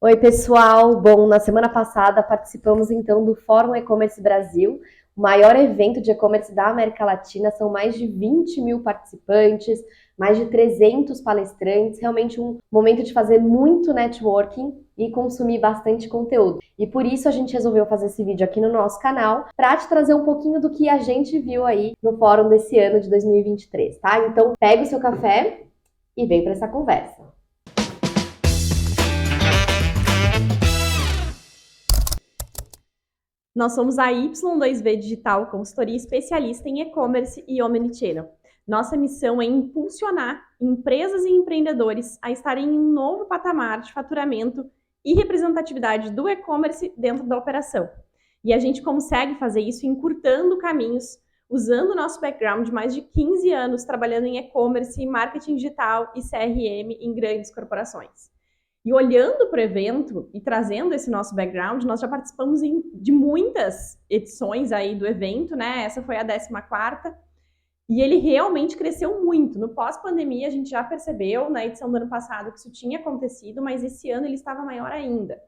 Oi, pessoal. Bom, na semana passada participamos então do Fórum E-Commerce Brasil, o maior evento de e-commerce da América Latina. São mais de 20 mil participantes, mais de 300 palestrantes. Realmente um momento de fazer muito networking e consumir bastante conteúdo. E por isso a gente resolveu fazer esse vídeo aqui no nosso canal para te trazer um pouquinho do que a gente viu aí no fórum desse ano de 2023, tá? Então pega o seu café e vem para essa conversa. Nós somos a Y2V Digital, consultoria especialista em e-commerce e omnichannel. Nossa missão é impulsionar empresas e empreendedores a estarem em um novo patamar de faturamento e representatividade do e-commerce dentro da operação. E a gente consegue fazer isso encurtando caminhos, usando o nosso background de mais de 15 anos trabalhando em e-commerce, marketing digital e CRM em grandes corporações. E olhando para o evento e trazendo esse nosso background, nós já participamos de muitas edições aí do evento, né? Essa foi a 14ª, e ele realmente cresceu muito. No pós-pandemia, a gente já percebeu, na edição do ano passado, que isso tinha acontecido, mas esse ano ele estava maior ainda.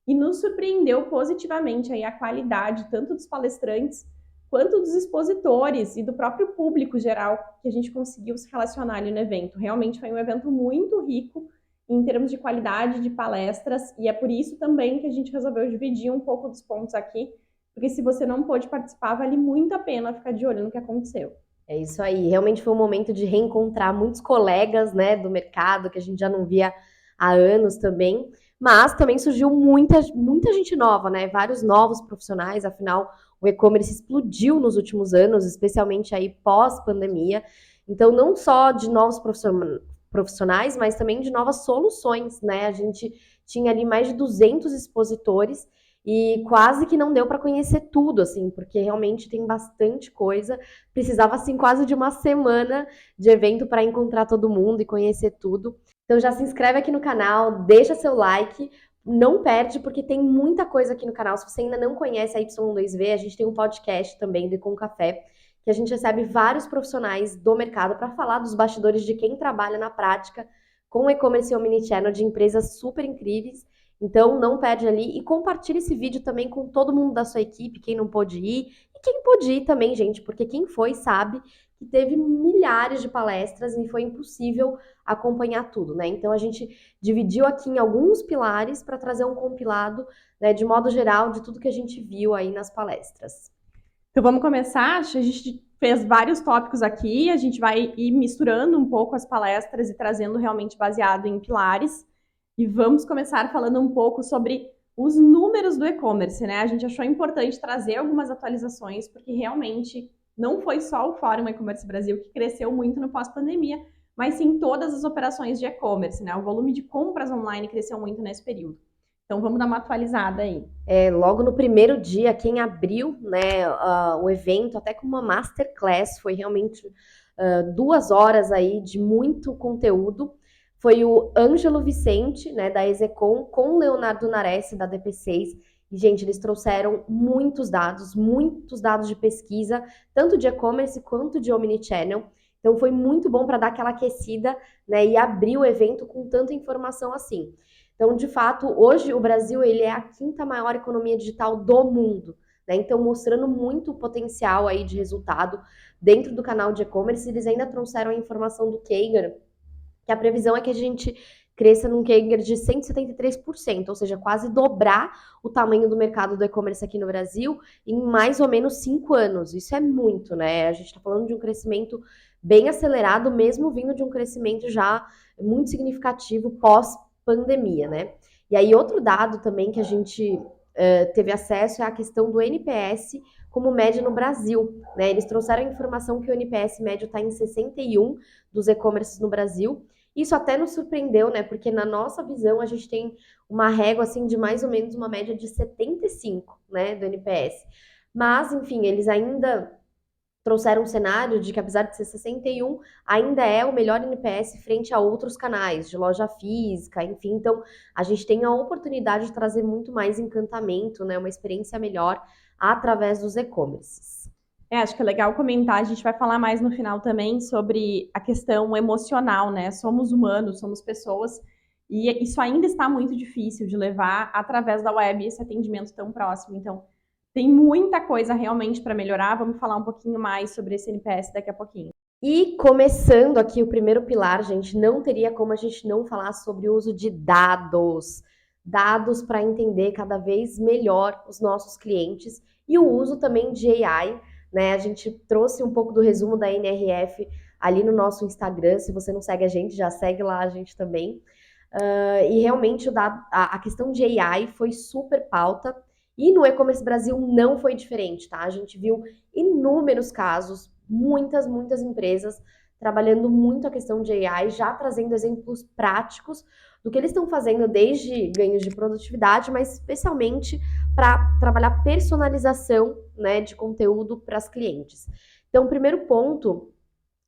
E nos surpreendeu positivamente aí a qualidade, tanto dos palestrantes, quanto dos expositores e do próprio público geral, que a gente conseguiu se relacionar ali no evento. Realmente foi um evento muito rico, em termos de qualidade de palestras, e é por isso também que a gente resolveu dividir um pouco dos pontos aqui, porque se você não pôde participar, vale muito a pena ficar de olho no que aconteceu. É isso aí, realmente foi um momento de reencontrar muitos colegas, né, do mercado que a gente já não via há anos também, mas também surgiu muita gente nova, né, vários novos profissionais, afinal o e-commerce explodiu nos últimos anos, especialmente aí pós-pandemia, então não só de novos profissionais, mas também de novas soluções, né, a gente tinha ali mais de 200 expositores e quase que não deu para conhecer tudo, assim, porque realmente tem bastante coisa. Precisava, assim, quase de uma semana de evento para encontrar todo mundo e conhecer tudo. Então já se inscreve aqui no canal, deixa seu like, não perde, porque tem muita coisa aqui no canal. Se você ainda não conhece a Y2V, a gente tem um podcast também do Com Café, que a gente recebe vários profissionais do mercado para falar dos bastidores de quem trabalha na prática com e-commerce e omnichannel de empresas super incríveis. Então não perde ali e compartilhe esse vídeo também com todo mundo da sua equipe, quem não pôde ir, e quem pôde ir também, gente, porque quem foi sabe que teve milhares de palestras e foi impossível acompanhar tudo, né? Então a gente dividiu aqui em alguns pilares para trazer um compilado, né, de modo geral, de tudo que a gente viu aí nas palestras. Então vamos começar? A gente fez vários tópicos aqui, a gente vai ir misturando um pouco as palestras e trazendo realmente baseado em pilares. E vamos começar falando um pouco sobre os números do e-commerce, né? A gente achou importante trazer algumas atualizações, porque realmente não foi só o Fórum E-Commerce Brasil que cresceu muito no pós-pandemia, mas sim todas as operações de e-commerce, né? O volume de compras online cresceu muito nesse período. Então vamos dar uma atualizada aí. Logo no primeiro dia, quem abriu, né, o evento, até com uma masterclass, foi realmente 2 horas aí de muito conteúdo. Foi o Ângelo Vicente, né, da Execom, com o Leonardo Nares, da DP6. E, gente, eles trouxeram muitos dados de pesquisa, tanto de e-commerce quanto de omnichannel. Então, foi muito bom para dar aquela aquecida, né, e abrir o evento com tanta informação assim. Então, de fato, hoje o Brasil ele é a 5ª maior economia digital do mundo, né? Então, mostrando muito potencial aí de resultado dentro do canal de e-commerce. Eles ainda trouxeram a informação do CAGR, que a previsão é que a gente cresça num CAGR de 173%, ou seja, quase dobrar o tamanho do mercado do e-commerce aqui no Brasil em mais ou menos 5 anos. Isso é muito, né? A gente está falando de um crescimento bem acelerado, mesmo vindo de um crescimento já muito significativo pós-pandemia, né? E aí, outro dado também que a gente teve acesso é a questão do NPS como média no Brasil, né? Eles trouxeram a informação que o NPS médio está em 61 dos e-commerces no Brasil. Isso até nos surpreendeu, né? Porque na nossa visão a gente tem uma régua assim de mais ou menos uma média de 75, né, do NPS. Mas, enfim, eles ainda trouxeram um cenário de que, apesar de ser 61, ainda é o melhor NPS frente a outros canais de loja física, enfim. Então, a gente tem a oportunidade de trazer muito mais encantamento, né, uma experiência melhor através dos e-commerces. Acho que é legal comentar, a gente vai falar mais no final também sobre a questão emocional, né? Somos humanos, somos pessoas, E isso ainda está muito difícil de levar através da web esse atendimento tão próximo. Então, tem muita coisa realmente para melhorar. Vamos falar um pouquinho mais sobre esse NPS daqui a pouquinho. E começando aqui o primeiro pilar, gente, não teria como a gente não falar sobre o uso de dados. Dados para entender cada vez melhor os nossos clientes e o uso também de AI, né? A gente trouxe um pouco do resumo da NRF ali no nosso Instagram. Se você não segue a gente, já segue lá a gente também. E realmente a questão de AI foi super pauta. E no E-Commerce Brasil não foi diferente, tá? A gente viu inúmeros casos, muitas empresas trabalhando muito a questão de AI, já trazendo exemplos práticos do que eles estão fazendo desde ganhos de produtividade, mas especialmente para trabalhar personalização, né, de conteúdo para as clientes. Então, o primeiro ponto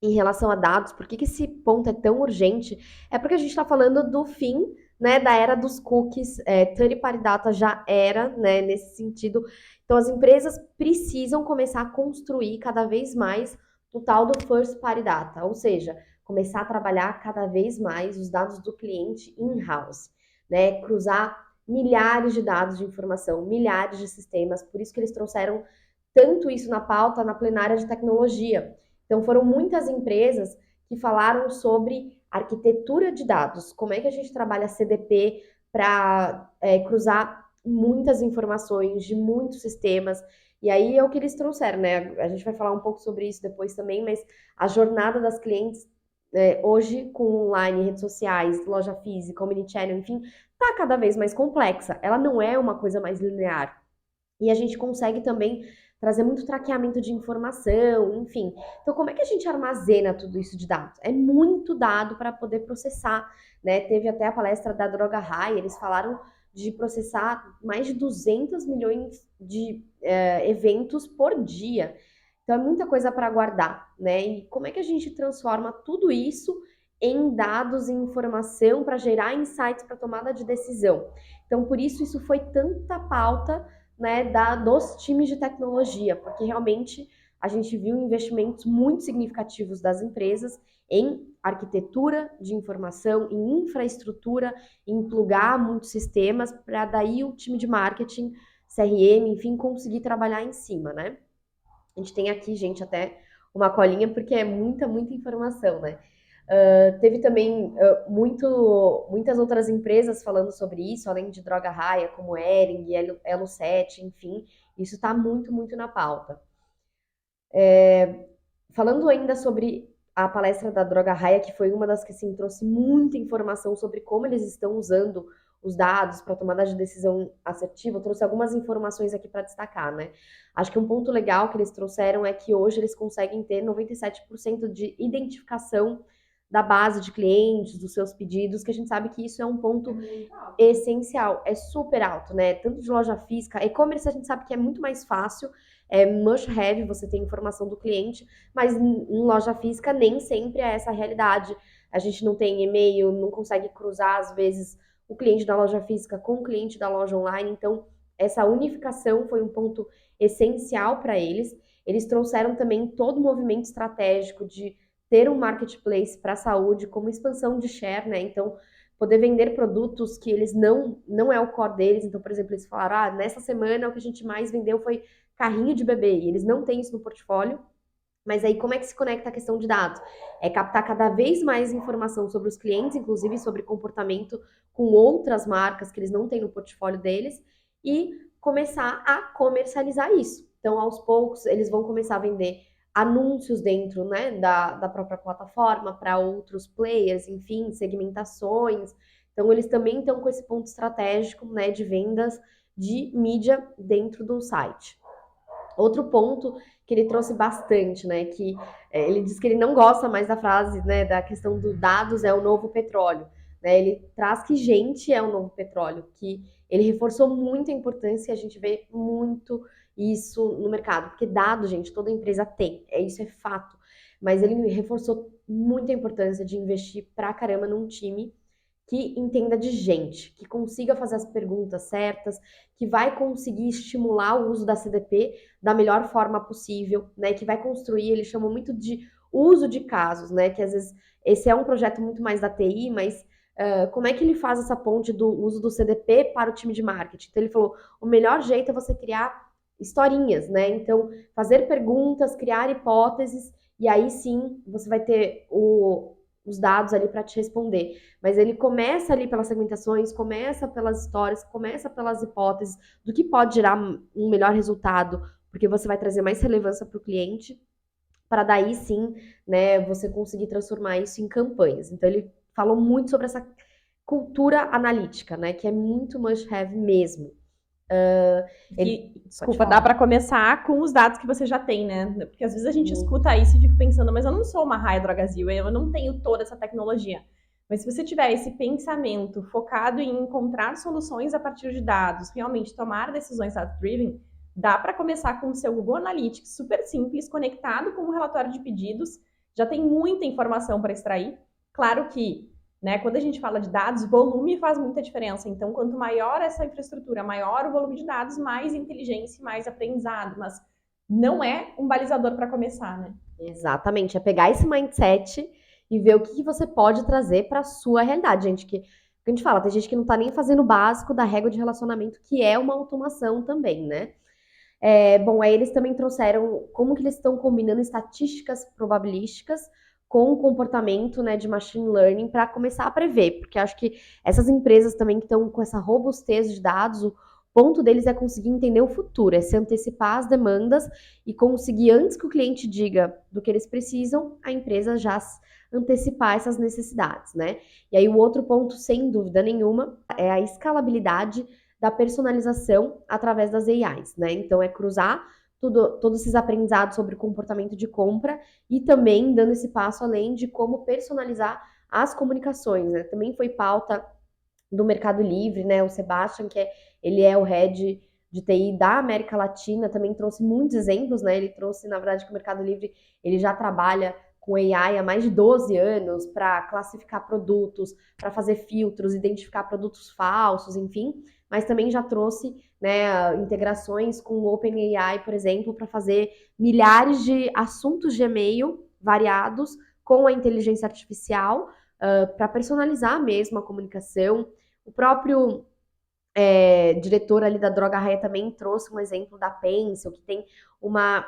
em relação a dados, por que esse ponto é tão urgente? É porque a gente está falando do fim, né, da era dos cookies, third party data já era, né, nesse sentido. Então, as empresas precisam começar a construir cada vez mais o tal do first party data, ou seja, começar a trabalhar cada vez mais os dados do cliente in-house, né, cruzar milhares de dados de informação, milhares de sistemas, por isso que eles trouxeram tanto isso na pauta na plenária de tecnologia. Então, foram muitas empresas que falaram sobre arquitetura de dados, como é que a gente trabalha CDP para cruzar muitas informações de muitos sistemas. E aí é o que eles trouxeram, né? A gente vai falar um pouco sobre isso depois também, mas a jornada das clientes hoje com online, redes sociais, loja física, omnichannel, enfim, está cada vez mais complexa. Ela não é uma coisa mais linear. E a gente consegue também trazer muito traqueamento de informação, enfim. Então, como é que a gente armazena tudo isso de dados? É muito dado para poder processar, né? Teve até a palestra da Droga Raia, eles falaram de processar mais de 200 milhões de eventos por dia. Então, é muita coisa para guardar, né? E como é que a gente transforma tudo isso em dados e informação para gerar insights para tomada de decisão? Então, por isso foi tanta pauta, né, dos times de tecnologia, porque realmente a gente viu investimentos muito significativos das empresas em arquitetura de informação, em infraestrutura, em plugar muitos sistemas, para daí o time de marketing, CRM, enfim, conseguir trabalhar em cima, né? A gente tem aqui, gente, até uma colinha, porque é muita informação, né? Teve também muitas outras empresas falando sobre isso, além de Droga Raia, como Ering, Elo7, enfim, isso está muito na pauta. Falando ainda sobre a palestra da Droga Raia, que foi uma das que assim, trouxe muita informação sobre como eles estão usando os dados para tomada de decisão assertiva, eu trouxe algumas informações aqui para destacar, né? Acho que um ponto legal que eles trouxeram é que hoje eles conseguem ter 97% de identificação da base de clientes, dos seus pedidos, que a gente sabe que isso é um ponto essencial, é super alto, né? Tanto de loja física, e-commerce a gente sabe que é muito mais fácil, é must have, você tem informação do cliente, mas em loja física nem sempre é essa a realidade. A gente não tem e-mail, não consegue cruzar, às vezes, o cliente da loja física com o cliente da loja online, então essa unificação foi um ponto essencial para eles. Eles trouxeram também todo o movimento estratégico de ter um marketplace para a saúde como expansão de share, né? Então, poder vender produtos que eles não é o core deles. Então, por exemplo, eles falaram, nessa semana o que a gente mais vendeu foi carrinho de bebê, e eles não têm isso no portfólio. Mas aí, como é que se conecta a questão de dados? É captar cada vez mais informação sobre os clientes, inclusive sobre comportamento com outras marcas que eles não têm no portfólio deles, e começar a comercializar isso. Então, aos poucos, eles vão começar a vender anúncios dentro, né, da própria plataforma para outros players, enfim, segmentações. Então, eles também estão com esse ponto estratégico, né, de vendas de mídia dentro do site. Outro ponto que ele trouxe bastante, né, que ele diz que ele não gosta mais da frase, né, da questão do dados é o novo petróleo, né, ele traz que gente é o novo petróleo, que ele reforçou muito a importância e a gente vê muito isso no mercado, porque dado, gente, toda empresa tem, isso é fato, mas ele reforçou muito a importância de investir pra caramba num time que entenda de gente, que consiga fazer as perguntas certas, que vai conseguir estimular o uso da CDP da melhor forma possível, né? Que vai construir, eles chamam muito de uso de casos, né? Que às vezes esse é um projeto muito mais da TI, mas como é que ele faz essa ponte do uso do CDP para o time de marketing? Então ele falou, o melhor jeito é você criar historinhas, né? Então, fazer perguntas, criar hipóteses, e aí sim você vai ter os dados ali para te responder. Mas ele começa ali pelas segmentações, começa pelas histórias, começa pelas hipóteses do que pode gerar um melhor resultado, porque você vai trazer mais relevância para o cliente, para daí sim, né, você conseguir transformar isso em campanhas. Então ele falou muito sobre essa cultura analítica, né, que é muito must have mesmo. Desculpa, dá para começar com os dados que você já tem, né? Porque às vezes a gente escuta isso e fica pensando, mas eu não sou uma Raia Drogasil, eu não tenho toda essa tecnologia. Mas se você tiver esse pensamento focado em encontrar soluções a partir de dados, realmente tomar decisões data-driven, dá para começar com o seu Google Analytics super simples, conectado com o relatório de pedidos, já tem muita informação para extrair. Claro que, né, quando a gente fala de dados, volume faz muita diferença. Então, quanto maior essa infraestrutura, maior o volume de dados, mais inteligência e mais aprendizado. Mas não é um balizador para começar, né? Exatamente, é pegar esse mindset e ver o que você pode trazer para a sua realidade, gente. Que a gente fala, tem gente que não está nem fazendo o básico da régua de relacionamento, que é uma automação também, né? Bom, aí eles também trouxeram como que eles estão combinando estatísticas probabilísticas com o comportamento, né, de machine learning para começar a prever, porque acho que essas empresas também que estão com essa robustez de dados, o ponto deles é conseguir entender o futuro, é se antecipar as demandas e conseguir, antes que o cliente diga do que eles precisam, a empresa já antecipar essas necessidades, né? E aí o outro ponto, sem dúvida nenhuma, é a escalabilidade da personalização através das AIs, né? Então é cruzar todos esses aprendizados sobre comportamento de compra e também dando esse passo além de como personalizar as comunicações, né? Também foi pauta do Mercado Livre, né? O Sebastian, ele é o head de TI da América Latina, também trouxe muitos exemplos, né? Ele trouxe, na verdade, que o Mercado Livre ele já trabalha com AI há mais de 12 anos para classificar produtos, para fazer filtros, identificar produtos falsos, enfim, mas também já trouxe, né, integrações com o OpenAI, por exemplo, para fazer milhares de assuntos de e-mail variados com a inteligência artificial, para personalizar mesmo a comunicação. O próprio diretor ali da Droga Raia também trouxe um exemplo da Pencil, que tem uma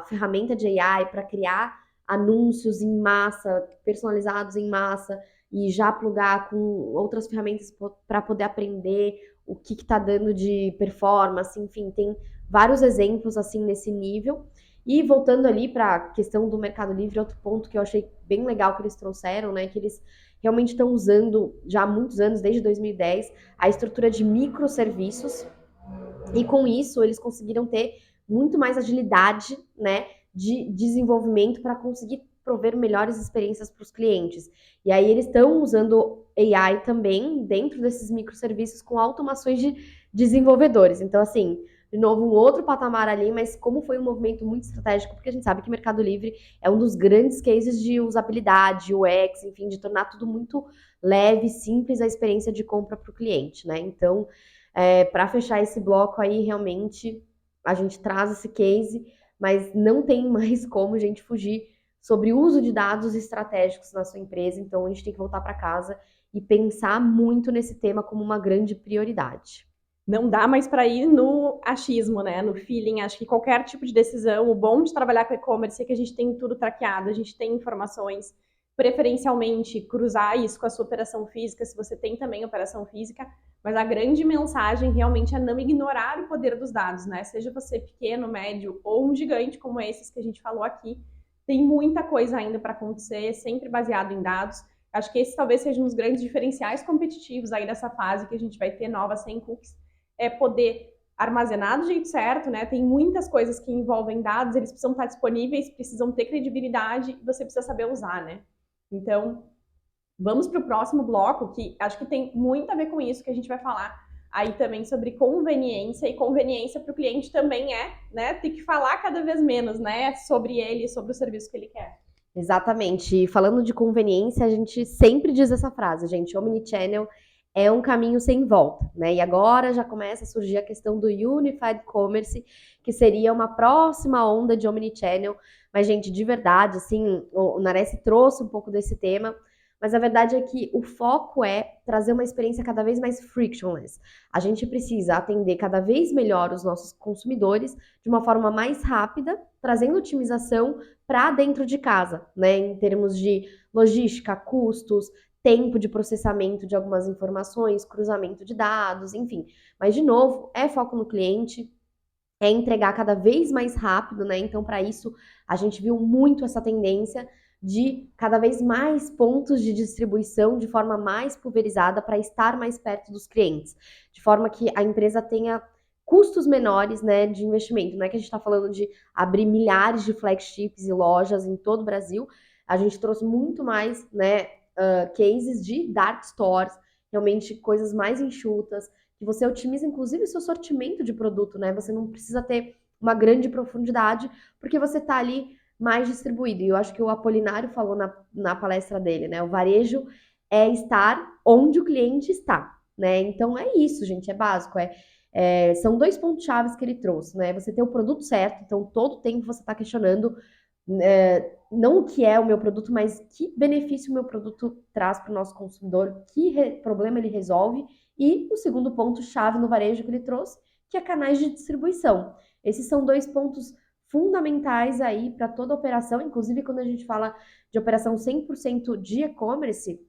ferramenta de AI para criar anúncios em massa, personalizados em massa, e já plugar com outras ferramentas para poder aprender o que está dando de performance, enfim, tem vários exemplos assim nesse nível. E voltando ali para a questão do Mercado Livre, outro ponto que eu achei bem legal que eles trouxeram, né, que eles realmente estão usando já há muitos anos, desde 2010, a estrutura de microserviços, e com isso eles conseguiram ter muito mais agilidade, né, de desenvolvimento para conseguir prover melhores experiências para os clientes. E aí eles estão usando AI também dentro desses microserviços com automações de desenvolvedores. Então, assim, de novo, um outro patamar ali, mas como foi um movimento muito estratégico, porque a gente sabe que Mercado Livre é um dos grandes cases de usabilidade, UX, enfim, de tornar tudo muito leve, simples a experiência de compra para o cliente, né? Então, para fechar esse bloco aí, realmente a gente traz esse case, mas não tem mais como a gente fugir sobre o uso de dados estratégicos na sua empresa, então a gente tem que voltar para casa e pensar muito nesse tema como uma grande prioridade. Não dá mais para ir no achismo, né? No feeling. Acho que qualquer tipo de decisão, o bom de trabalhar com e-commerce é que a gente tem tudo traqueado, a gente tem informações, preferencialmente cruzar isso com a sua operação física, se você tem também operação física, mas a grande mensagem realmente é não ignorar o poder dos dados, né? Seja você pequeno, médio ou um gigante como esses que a gente falou aqui, tem muita coisa ainda para acontecer, sempre baseado em dados. Acho que esse talvez seja um dos grandes diferenciais competitivos aí dessa fase que a gente vai ter nova sem cookies, é poder armazenar do jeito certo, né? Tem muitas coisas que envolvem dados, eles precisam estar disponíveis, precisam ter credibilidade e você precisa saber usar, né? Então, vamos para o próximo bloco, que acho que tem muito a ver com isso que a gente vai falar aí também sobre conveniência, e conveniência para o cliente também é, né, ter que falar cada vez menos, né, sobre ele, sobre o serviço que ele quer. Exatamente. E falando de conveniência, a gente sempre diz essa frase, gente, omnichannel é um caminho sem volta, né? E agora já começa a surgir a questão do Unified Commerce, que seria uma próxima onda de omnichannel. Mas, gente, de verdade, assim, o Nares trouxe um pouco desse tema, mas a verdade é que o foco é trazer uma experiência cada vez mais frictionless. A gente precisa atender cada vez melhor os nossos consumidores de uma forma mais rápida, trazendo otimização para dentro de casa, né? Em termos de logística, custos, tempo de processamento de algumas informações, cruzamento de dados, enfim. Mas, de novo, é foco no cliente, é entregar cada vez mais rápido, né? Então, para isso, a gente viu muito essa tendência de cada vez mais pontos de distribuição de forma mais pulverizada para estar mais perto dos clientes, de forma que a empresa tenha custos menores, né, de investimento. Não é que a gente está falando de abrir milhares de flagships e lojas em todo o Brasil. A gente trouxe muito mais, né, cases de dark stores, realmente coisas mais enxutas, que você otimiza inclusive o seu sortimento de produto, né? Você não precisa ter uma grande profundidade, porque você está ali mais distribuído. E eu acho que o Apolinário falou na palestra dele, né? O varejo é estar onde o cliente está, né? Então é isso, gente, é básico. São dois pontos chaves que ele trouxe, né? Você ter o produto certo, então todo tempo você está questionando não o que é o meu produto, mas que benefício o meu produto traz para o nosso consumidor, que problema ele resolve. E o segundo ponto-chave no varejo que ele trouxe, que é canais de distribuição. Esses são dois pontos fundamentais aí para toda a operação, inclusive quando a gente fala de operação 100% de e-commerce,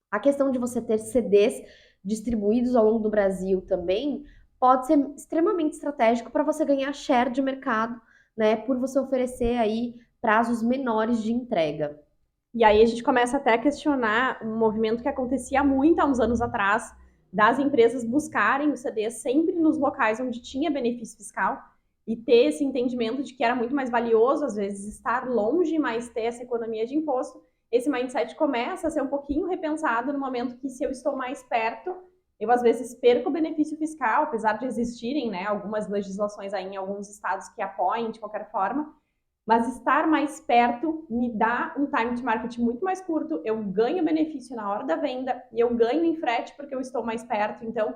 a questão de você ter CDs distribuídos ao longo do Brasil também pode ser extremamente estratégico para você ganhar share de mercado, né, por você oferecer aí prazos menores de entrega. E aí a gente começa até a questionar um movimento que acontecia muito há uns anos atrás, das empresas buscarem o CD sempre nos locais onde tinha benefício fiscal e ter esse entendimento de que era muito mais valioso, às vezes, estar longe, mas ter essa economia de imposto. Esse mindset começa a ser um pouquinho repensado no momento que, se eu estou mais perto, eu às vezes perco o benefício fiscal, apesar de existirem, né, algumas legislações aí em alguns estados que apoiem de qualquer forma, mas estar mais perto me dá um time to market muito mais curto, eu ganho benefício na hora da venda e eu ganho em frete porque eu estou mais perto. Então,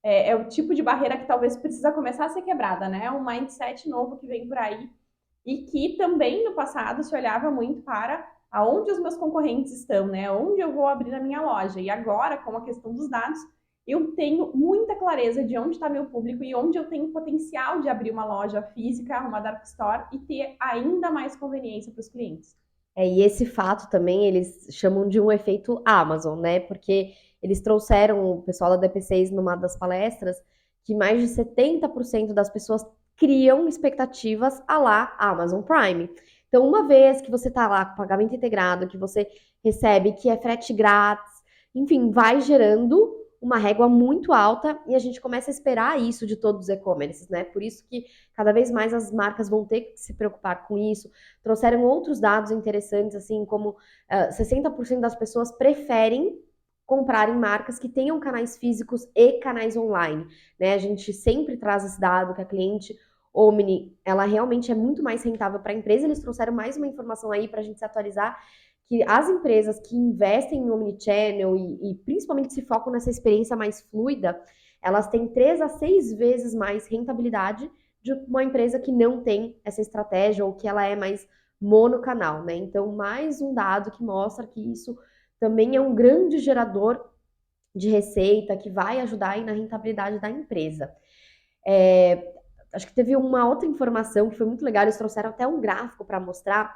é o tipo de barreira que talvez precisa começar a ser quebrada, né? É um mindset novo que vem por aí e que também no passado se olhava muito para aonde os meus concorrentes estão, né? Onde eu vou abrir a minha loja. E agora, com a questão dos dados, eu tenho muita clareza de onde está meu público e onde eu tenho potencial de abrir uma loja física, uma dark store e ter ainda mais conveniência para os clientes. E esse fato também eles chamam de um efeito Amazon, né? Porque eles trouxeram o pessoal da DP6 numa das palestras que mais de 70% das pessoas criam expectativas à la Amazon Prime. Então, uma vez que você tá lá com pagamento integrado, que você recebe, que é frete grátis, enfim, vai gerando uma régua muito alta e a gente começa a esperar isso de todos os e-commerces, né? Por isso que cada vez mais as marcas vão ter que se preocupar com isso. Trouxeram outros dados interessantes, assim como 60% das pessoas preferem comprar em marcas que tenham canais físicos e canais online, né? A gente sempre traz esse dado que a cliente Omni, ela realmente é muito mais rentável para a empresa. Eles trouxeram mais uma informação aí para a gente se atualizar, que as empresas que investem em omnichannel e principalmente se focam nessa experiência mais fluida, elas têm 3 a 6 vezes mais rentabilidade de uma empresa que não tem essa estratégia ou que ela é mais monocanal, né? Então, mais um dado que mostra que isso também é um grande gerador de receita que vai ajudar aí na rentabilidade da empresa. Acho que teve uma outra informação que foi muito legal, eles trouxeram até um gráfico para mostrar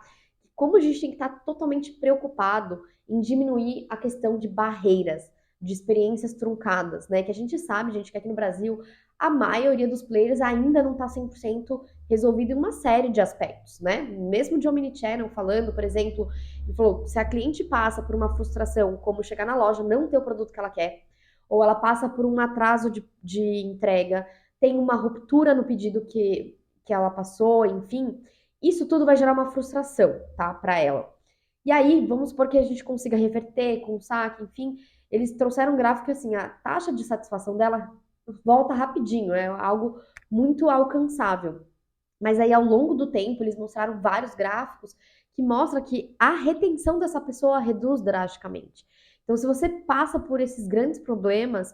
como a gente tem que estar totalmente preocupado em diminuir a questão de barreiras, de experiências truncadas, né? Que a gente sabe, gente, que aqui no Brasil a maioria dos players ainda não está 100% resolvido em uma série de aspectos, né? Mesmo de omnichannel falando, por exemplo, ele falou, se a cliente passa por uma frustração, como chegar na loja, não ter o produto que ela quer, ou ela passa por um atraso de entrega, tem uma ruptura no pedido que ela passou, enfim, isso tudo vai gerar uma frustração, tá, para ela. E aí, vamos supor que a gente consiga reverter com o saque, enfim, eles trouxeram um gráfico que, assim, a taxa de satisfação dela volta rapidinho, é algo muito alcançável. Mas aí, ao longo do tempo, eles mostraram vários gráficos que mostram que a retenção dessa pessoa reduz drasticamente. Então, se você passa por esses grandes problemas,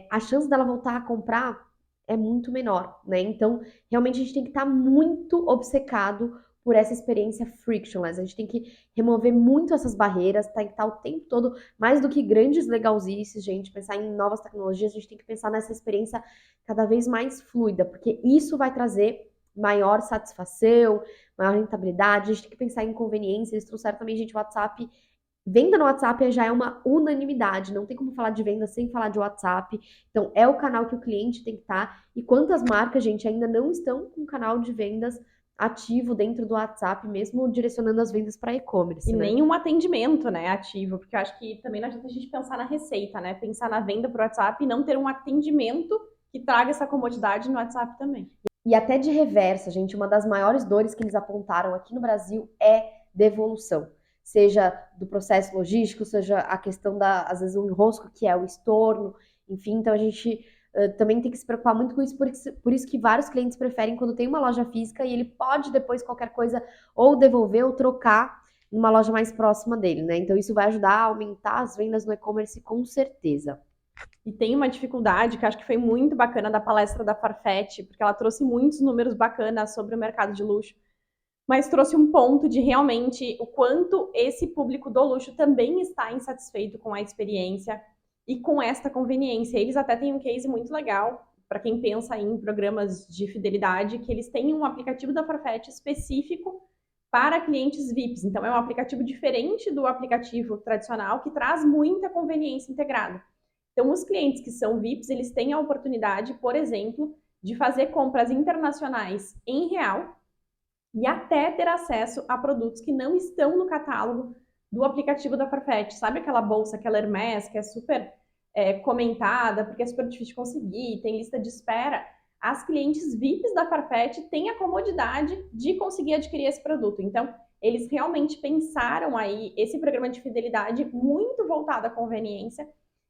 a chance dela voltar a comprar é muito menor, né? Então, realmente a gente tem que estar muito obcecado por essa experiência frictionless. A gente tem que remover muito essas barreiras, tem que estar o tempo todo, mais do que grandes legalzices, gente, pensar em novas tecnologias, a gente tem que pensar nessa experiência cada vez mais fluida, porque isso vai trazer maior satisfação, maior rentabilidade, a gente tem que pensar em conveniência, eles trouxeram também, gente, o WhatsApp. Venda no WhatsApp já é uma unanimidade, não tem como falar de venda sem falar de WhatsApp. Então, é o canal que o cliente tem que estar. E quantas marcas, gente, ainda não estão com canal de vendas ativo dentro do WhatsApp, mesmo direcionando as vendas para e-commerce, E né? nenhum atendimento, né, ativo, porque eu acho que também não adianta a gente pensar na receita, né? Pensar na venda por WhatsApp e não ter um atendimento que traga essa comodidade no WhatsApp também. E até de reversa, gente, uma das maiores dores que eles apontaram aqui no Brasil é devolução. Seja do processo logístico, seja a questão da, às vezes, o enrosco, que é o estorno, enfim, então a gente também tem que se preocupar muito com isso, por isso que vários clientes preferem quando tem uma loja física e ele pode depois qualquer coisa ou devolver ou trocar numa loja mais próxima dele, né? Então isso vai ajudar a aumentar as vendas no e-commerce com certeza. E tem uma dificuldade que eu acho que foi muito bacana da palestra da Farfetch, porque ela trouxe muitos números bacanas sobre o mercado de luxo, mas trouxe um ponto de realmente o quanto esse público do luxo também está insatisfeito com a experiência e com esta conveniência. Eles até têm um case muito legal para quem pensa em programas de fidelidade, que eles têm um aplicativo da Farfetch específico para clientes VIPs. Então é um aplicativo diferente do aplicativo tradicional que traz muita conveniência integrada. Então, os clientes que são VIPs, eles têm a oportunidade, por exemplo, de fazer compras internacionais em real e até ter acesso a produtos que não estão no catálogo do aplicativo da Farfetch. Sabe aquela bolsa, aquela Hermès, que é super comentada, porque é super difícil de conseguir, tem lista de espera? As clientes VIPs da Farfetch têm a comodidade de conseguir adquirir esse produto. Então, eles realmente pensaram aí esse programa de fidelidade muito voltado à conveniência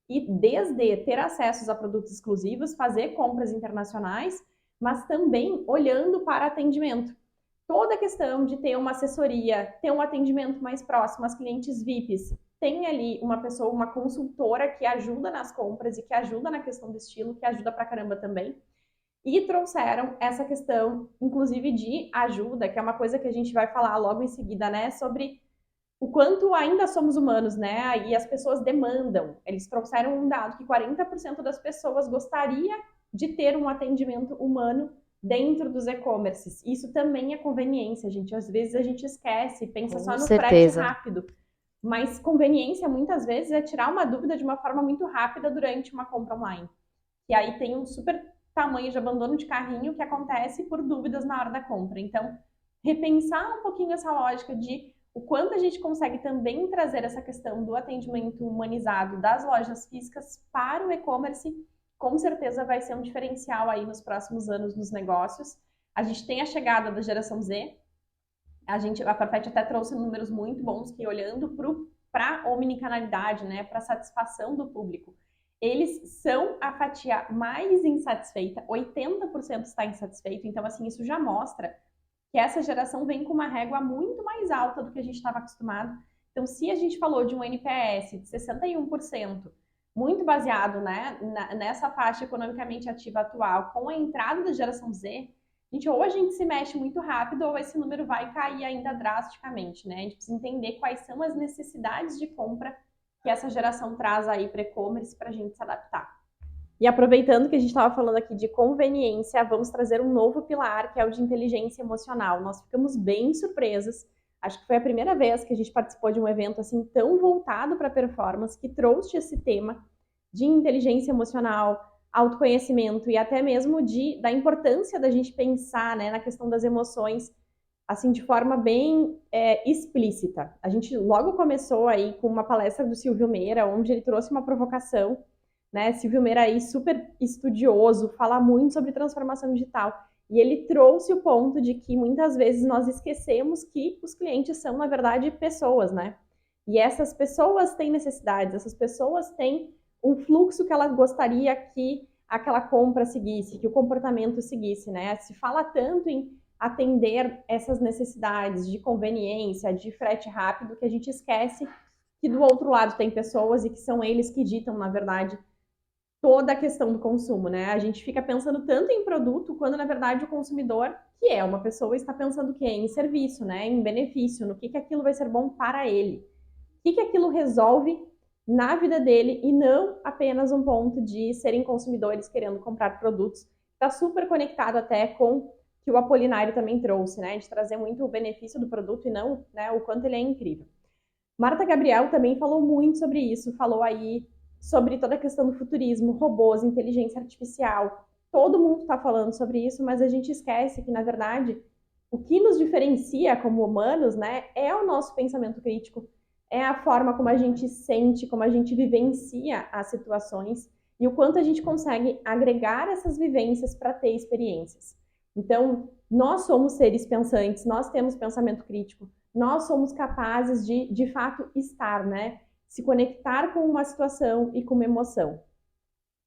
e desde ter acessos a produtos exclusivos, fazer compras internacionais, mas também olhando para atendimento. Toda a questão de ter uma assessoria, ter um atendimento mais próximo às clientes VIPs, tem ali uma pessoa, uma consultora que ajuda nas compras e que ajuda na questão do estilo, que ajuda pra caramba também. E trouxeram essa questão, inclusive, de ajuda, que é uma coisa que a gente vai falar logo em seguida, né? Sobre o quanto ainda somos humanos, né? E as pessoas demandam. Eles trouxeram um dado que 40% das pessoas gostaria de ter um atendimento humano dentro dos e-commerces. Isso também é conveniência, gente. Às vezes a gente esquece, pensa Com só no frete certeza. rápido. Mas conveniência, muitas vezes, é tirar uma dúvida de uma forma muito rápida durante uma compra online. E aí tem um super tamanho de abandono de carrinho que acontece por dúvidas na hora da compra. Então, repensar um pouquinho essa lógica de o quanto a gente consegue também trazer essa questão do atendimento humanizado das lojas físicas para o e-commerce, com certeza vai ser um diferencial aí nos próximos anos nos negócios. A gente tem a chegada da geração Z, a Farfetch até trouxe números muito bons que olhando para a omnicanalidade, né, para a satisfação do público, eles são a fatia mais insatisfeita, 80% está insatisfeito, então assim, isso já mostra que essa geração vem com uma régua muito mais alta do que a gente estava acostumado. Então, se a gente falou de um NPS de 61%, muito baseado, né, nessa faixa economicamente ativa atual, com a entrada da geração Z, gente, ou a gente se mexe muito rápido ou esse número vai cair ainda drasticamente, né? A gente precisa entender quais são as necessidades de compra que essa geração traz aí para e-commerce para a gente se adaptar. E aproveitando que a gente estava falando aqui de conveniência, vamos trazer um novo pilar, que é o de inteligência emocional. Nós ficamos bem surpresas. Acho que foi a primeira vez que a gente participou de um evento assim tão voltado para performance, que trouxe esse tema de inteligência emocional, autoconhecimento e até mesmo da importância da gente pensar, né, na questão das emoções assim de forma bem explícita. A gente logo começou aí com uma palestra do Silvio Meira, onde ele trouxe uma provocação, né? Silvio Meira aí super estudioso, fala muito sobre transformação digital. E ele trouxe o ponto de que muitas vezes nós esquecemos que os clientes são, na verdade, pessoas, né? E essas pessoas têm necessidades, essas pessoas têm um fluxo que ela gostaria que aquela compra seguisse, que o comportamento seguisse, né? Se fala tanto em atender essas necessidades de conveniência, de frete rápido, que a gente esquece que do outro lado tem pessoas e que são eles que ditam, na verdade, toda a questão do consumo, né? A gente fica pensando tanto em produto, quando na verdade o consumidor, que é uma pessoa, está pensando o quê? Em serviço, né? Em benefício, no que aquilo vai ser bom para ele. O que aquilo resolve na vida dele e não apenas um ponto de serem consumidores querendo comprar produtos. Está super conectado até com que o Apolinário também trouxe, né? De trazer muito o benefício do produto e não, né, o quanto ele é incrível. Marta Gabriel também falou muito sobre isso, falou aí sobre toda a questão do futurismo, robôs, inteligência artificial. Todo mundo está falando sobre isso, mas a gente esquece que, na verdade, o que nos diferencia como humanos, né, é o nosso pensamento crítico, é a forma como a gente sente, como a gente vivencia as situações e o quanto a gente consegue agregar essas vivências para ter experiências. Então, nós somos seres pensantes, nós temos pensamento crítico, nós somos capazes de fato, estar, né? Se conectar com uma situação e com uma emoção.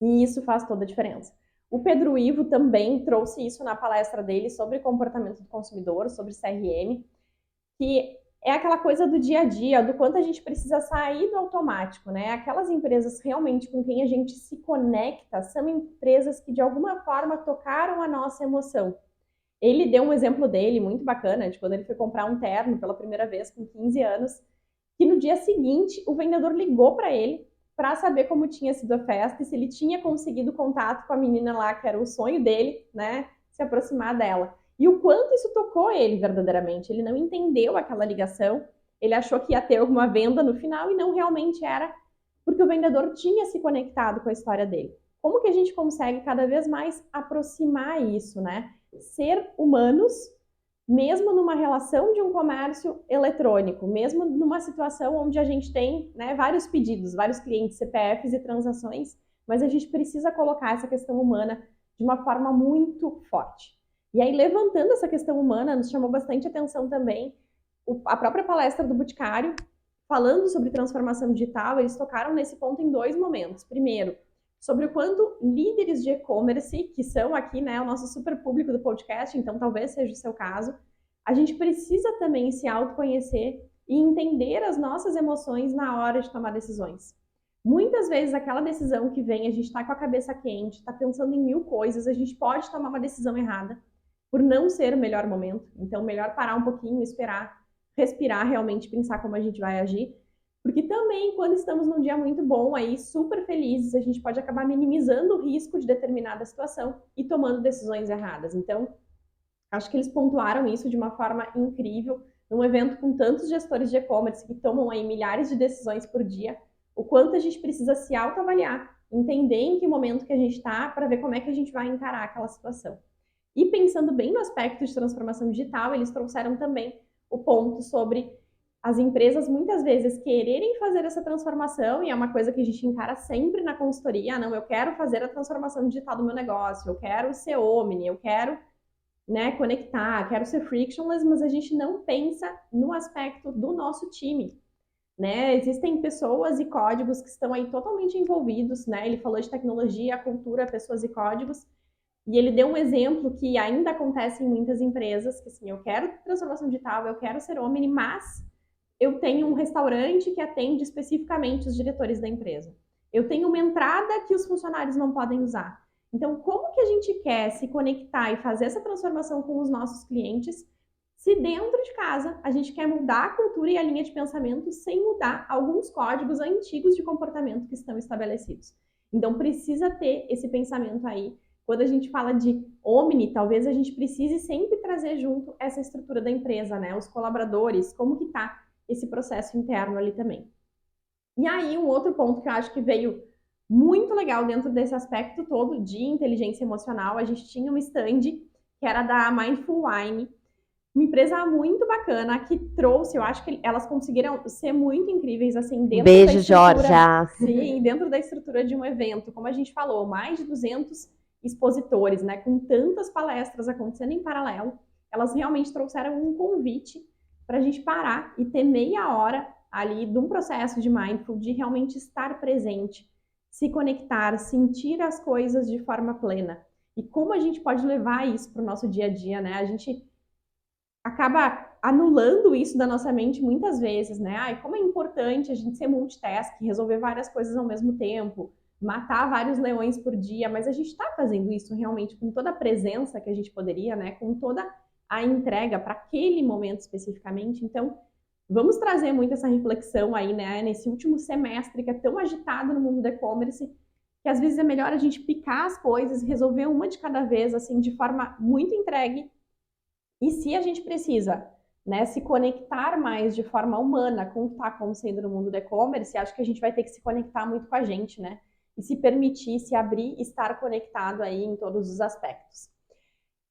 E isso faz toda a diferença. O Pedro Ivo também trouxe isso na palestra dele sobre comportamento do consumidor, sobre CRM, que é aquela coisa do dia a dia, do quanto a gente precisa sair do automático, né? Aquelas empresas realmente com quem a gente se conecta são empresas que de alguma forma tocaram a nossa emoção. Ele deu um exemplo dele muito bacana, de quando ele foi comprar um terno pela primeira vez com 15 anos, que no dia seguinte o vendedor ligou para ele para saber como tinha sido a festa e se ele tinha conseguido contato com a menina lá, que era o sonho dele, né, se aproximar dela. E o quanto isso tocou ele verdadeiramente. Ele não entendeu aquela ligação, ele achou que ia ter alguma venda no final e não realmente era, porque o vendedor tinha se conectado com a história dele. Como que a gente consegue cada vez mais aproximar isso, né? Ser humanos, mesmo numa relação de um comércio eletrônico, mesmo numa situação onde a gente tem, né, vários pedidos, vários clientes, CPFs e transações, mas a gente precisa colocar essa questão humana de uma forma muito forte. E aí, levantando essa questão humana, nos chamou bastante atenção também a própria palestra do Boticário, falando sobre transformação digital. Eles tocaram nesse ponto em dois momentos. Primeiro, sobre o quanto líderes de e-commerce, que são aqui, né, o nosso super público do podcast, então talvez seja o seu caso, a gente precisa também se autoconhecer e entender as nossas emoções na hora de tomar decisões. Muitas vezes aquela decisão que vem, a gente está com a cabeça quente, está pensando em mil coisas, a gente pode tomar uma decisão errada por não ser o melhor momento. Então, melhor parar um pouquinho, esperar, respirar realmente, pensar como a gente vai agir. Porque também, quando estamos num dia muito bom, aí super felizes, a gente pode acabar minimizando o risco de determinada situação e tomando decisões erradas. Então, acho que eles pontuaram isso de uma forma incrível, num evento com tantos gestores de e-commerce que tomam aí milhares de decisões por dia, o quanto a gente precisa se autoavaliar, entender em que momento que a gente está, para ver como é que a gente vai encarar aquela situação. E pensando bem no aspecto de transformação digital, eles trouxeram também o ponto sobre as empresas muitas vezes quererem fazer essa transformação, e é uma coisa que a gente encara sempre na consultoria, não, eu quero fazer a transformação digital do meu negócio, eu quero ser omni, eu quero, né, conectar, quero ser frictionless, mas a gente não pensa no aspecto do nosso time, né? Existem pessoas e códigos que estão aí totalmente envolvidos, né? Ele falou de tecnologia, cultura, pessoas e códigos, e ele deu um exemplo que ainda acontece em muitas empresas, que assim, eu quero transformação digital, eu quero ser omni, mas eu tenho um restaurante que atende especificamente os diretores da empresa. Eu tenho uma entrada que os funcionários não podem usar. Então, como que a gente quer se conectar e fazer essa transformação com os nossos clientes se dentro de casa a gente quer mudar a cultura e a linha de pensamento sem mudar alguns códigos antigos de comportamento que estão estabelecidos? Então, precisa ter esse pensamento aí. Quando a gente fala de omni, talvez a gente precise sempre trazer junto essa estrutura da empresa, né? Os colaboradores, como que tá esse processo interno ali também. E aí, um outro ponto que eu acho que veio muito legal dentro desse aspecto todo de inteligência emocional, a gente tinha um stand que era da Mindful Wine, uma empresa muito bacana que trouxe, eu acho que elas conseguiram ser muito incríveis, assim, dentro da Beijo, estrutura. Georgia. Sim, dentro da estrutura de um evento, como a gente falou, mais de 200 expositores, né, com tantas palestras acontecendo em paralelo, elas realmente trouxeram um convite para a gente parar e ter meia hora ali de um processo de mindful, de realmente estar presente, se conectar, sentir as coisas de forma plena. E como a gente pode levar isso para o nosso dia a dia, né? A gente acaba anulando isso da nossa mente muitas vezes, né? Ai, como é importante a gente ser multitask, resolver várias coisas ao mesmo tempo, matar vários leões por dia, mas a gente está fazendo isso realmente com toda a presença que a gente poderia, né? Com toda a entrega para aquele momento especificamente. Então, vamos trazer muito essa reflexão aí, né? Nesse último semestre que é tão agitado no mundo do e-commerce, que às vezes é melhor a gente picar as coisas, resolver uma de cada vez, assim, de forma muito entregue. E se a gente precisa, né, se conectar mais de forma humana com o que está acontecendo no mundo do e-commerce, acho que a gente vai ter que se conectar muito com a gente, né? E se permitir, se abrir, estar conectado aí em todos os aspectos.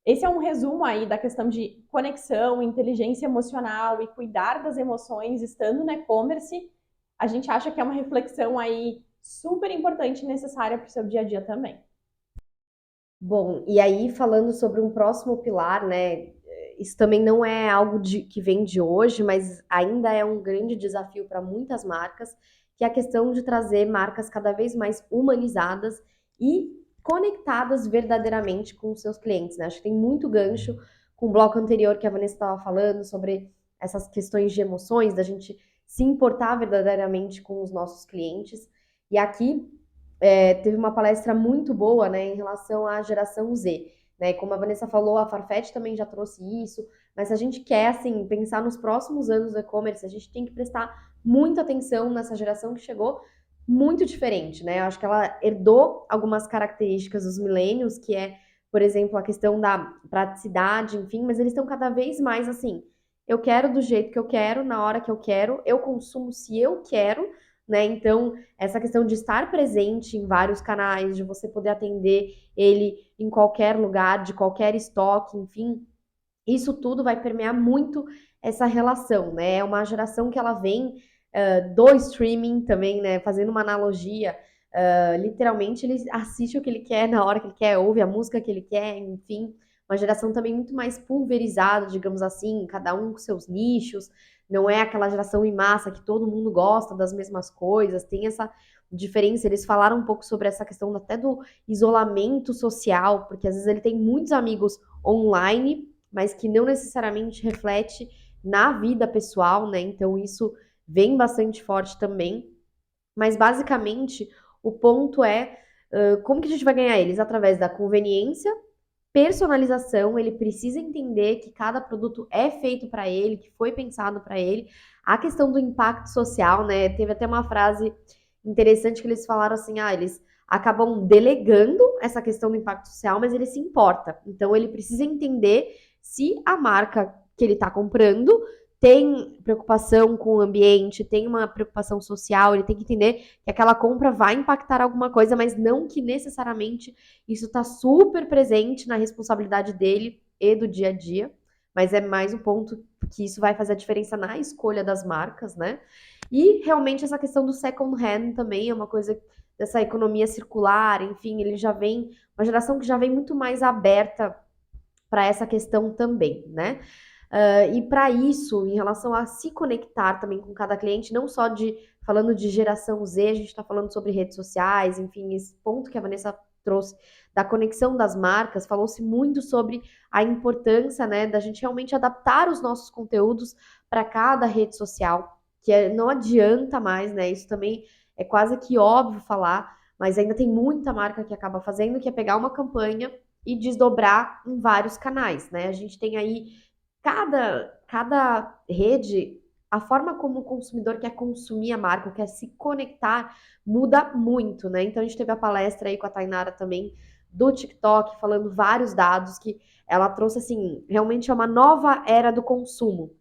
Esse é um resumo aí da questão de conexão, inteligência emocional e cuidar das emoções estando no e-commerce. A gente acha que é uma reflexão aí super importante e necessária para o seu dia a dia também. Bom, e aí falando sobre um próximo pilar, né? Isso também não é algo que vem de hoje, mas ainda é um grande desafio para muitas marcas, que é a questão de trazer marcas cada vez mais humanizadas e conectadas verdadeiramente com os seus clientes, né? Acho que tem muito gancho com o bloco anterior que a Vanessa estava falando sobre essas questões de emoções, da gente se importar verdadeiramente com os nossos clientes. E aqui teve uma palestra muito boa, né, em relação à geração Z, né? E como a Vanessa falou, a Farfetch também já trouxe isso, mas se a gente quer, assim, pensar nos próximos anos do e-commerce, a gente tem que prestar muita atenção nessa geração que chegou muito diferente, né? Eu acho que ela herdou algumas características dos millennials, que é, por exemplo, a questão da praticidade, enfim, mas eles estão cada vez mais assim, eu quero do jeito que eu quero, na hora que eu consumo se eu quero, né? Então, essa questão de estar presente em vários canais, de você poder atender ele em qualquer lugar, de qualquer estoque, enfim, isso tudo vai permear muito essa relação, né? É uma geração que ela vem do streaming também, né? Fazendo uma analogia, literalmente ele assiste o que ele quer na hora que ele quer, ouve a música que ele quer, enfim. Uma geração também muito mais pulverizada, digamos assim, cada um com seus nichos. Não é aquela geração em massa que todo mundo gosta das mesmas coisas, tem essa diferença. Eles falaram um pouco sobre essa questão até do isolamento social, porque às vezes ele tem muitos amigos online, mas que não necessariamente reflete na vida pessoal, né? Então isso vem bastante forte também. Mas basicamente o ponto é como que a gente vai ganhar eles? Através da conveniência, personalização, ele precisa entender que cada produto é feito para ele, que foi pensado para ele. A questão do impacto social, né? Teve até uma frase interessante que eles falaram assim: ah, eles acabam delegando essa questão do impacto social, mas ele se importa. Então ele precisa entender se a marca que ele está comprando tem preocupação com o ambiente, tem uma preocupação social, ele tem que entender que aquela compra vai impactar alguma coisa, mas não que necessariamente isso está super presente na responsabilidade dele e do dia a dia, mas é mais um ponto que isso vai fazer a diferença na escolha das marcas, né? E realmente essa questão do second hand também é uma coisa dessa economia circular, enfim, ele já vem, uma geração que já vem muito mais aberta para essa questão também, né? E para isso, em relação a se conectar também com cada cliente, não só de falando de geração Z, a gente está falando sobre redes sociais, enfim, esse ponto que a Vanessa trouxe da conexão das marcas, falou-se muito sobre a importância, né, da gente realmente adaptar os nossos conteúdos para cada rede social, não adianta mais, né? Isso também é quase que óbvio falar, mas ainda tem muita marca que acaba fazendo, que é pegar uma campanha e desdobrar em vários canais, né? A gente tem aí cada rede, a forma como o consumidor quer consumir a marca, quer se conectar, muda muito, né? Então a gente teve a palestra aí com a Tainara também do TikTok, falando vários dados que ela trouxe assim, realmente é uma nova era do consumo.